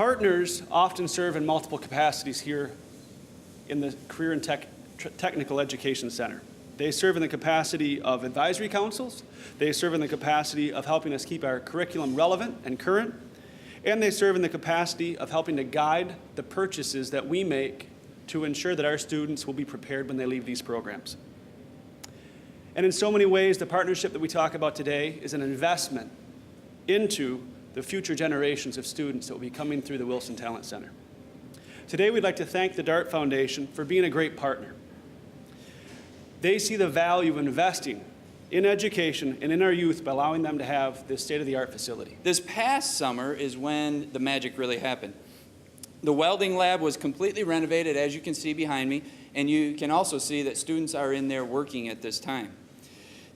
partners often serve in multiple capacities here in the Career and Technical Education Center. They serve in the capacity of advisory councils, they serve in the capacity of helping us keep our curriculum relevant and current, and they serve in the capacity of helping to guide the purchases that we make to ensure that our students will be prepared when they leave these programs. And in so many ways, the partnership that we talk about today is an investment into the future generations of students that will be coming through the Wilson Talent Center. Today, we'd like to thank the DART Foundation for being a great partner. They see the value of investing in education and in our youth by allowing them to have this state-of-the-art facility. This past summer is when the magic really happened. The welding lab was completely renovated, as you can see behind me, and you can also see that students are in there working at this time.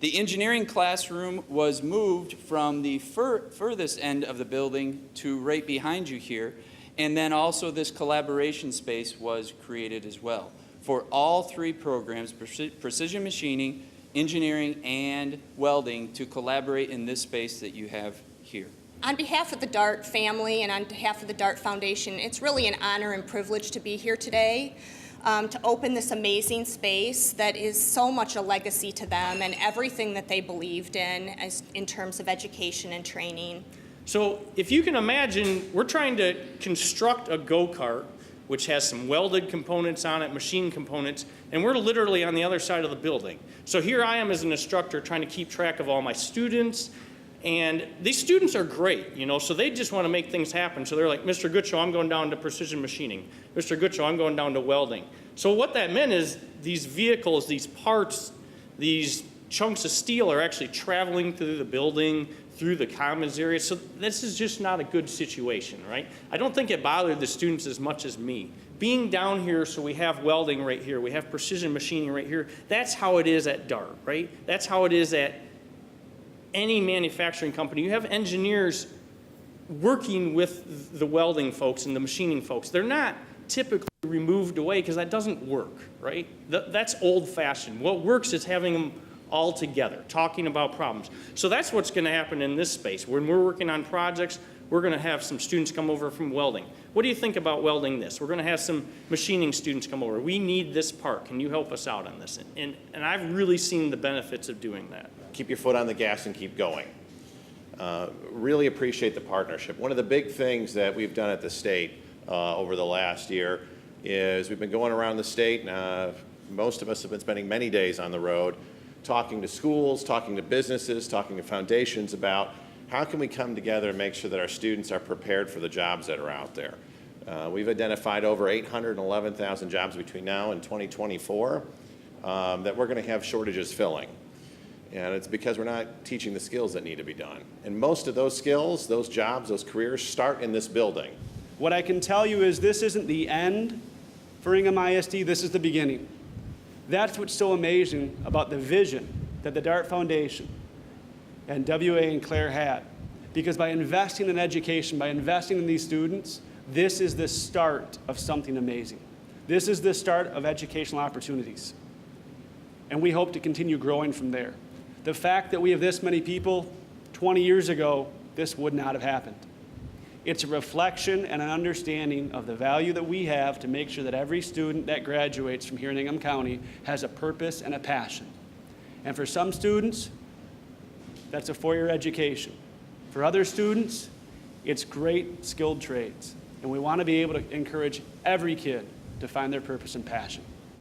The engineering classroom was moved from the furthest end of the building to right behind you here, and then also this collaboration space was created as well for all three programs, precision machining, engineering, and welding, to collaborate in this space that you have here. On behalf of the DART family and on behalf of the DART Foundation, it's really an honor and privilege to be here today to open this amazing space that is so much a legacy to them and everything that they believed in terms of education and training. So if you can imagine, we're trying to construct a go-kart which has some welded components on it, machine components, and we're literally on the other side of the building. So here I am as an instructor trying to keep track of all my students, and these students are great, you know, so they just want to make things happen. So they're like, Mr. Gutschel, I'm going down to precision machining. Mr. Gutschel, I'm going down to welding. So what that meant is these vehicles, these parts, these chunks of steel are actually traveling through the building, through the commons area. So this is just not a good situation, right? I don't think it bothered the students as much as me. Being down here, so we have welding right here, we have precision machining right here, that's how it is at DART, right? That's how it is at any manufacturing company. You have engineers working with the welding folks and the machining folks. They're not typically removed away because that doesn't work, right? That's old-fashioned. What works is having them all together, talking about problems. So that's what's going to happen in this space. When we're working on projects, we're going to have some students come over from welding. What do you think about welding this? We're going to have some machining students come over. We need this part. Can you help us out on this? And I've really seen the benefits of doing that. Keep your foot on the gas and keep going. Really appreciate the partnership. One of the big things that we've done at the state over the last year is we've been going around the state. Most of us have been spending many days on the road talking to schools, talking to businesses, talking to foundations about how can we come together and make sure that our students are prepared for the jobs that are out there. We've identified over 811,000 jobs between now and 2024 that we're going to have shortages filling. And it's because we're not teaching the skills that need to be done. And most of those skills, those jobs, those careers start in this building. What I can tell you is this isn't the end for Ingham ISD, this is the beginning. That's what's so amazing about the vision that the DART Foundation and WA and Claire had. Because by investing in education, by investing in these students, this is the start of something amazing. This is the start of educational opportunities. And we hope to continue growing from there. The fact that we have this many people, 20 years ago, this would not have happened. It's a reflection and an understanding of the value that we have to make sure that every student that graduates from here in Ingham County has a purpose and a passion. And for some students, that's a four-year education. For other students, it's great skilled trades. And we want to be able to encourage every kid to find their purpose and passion.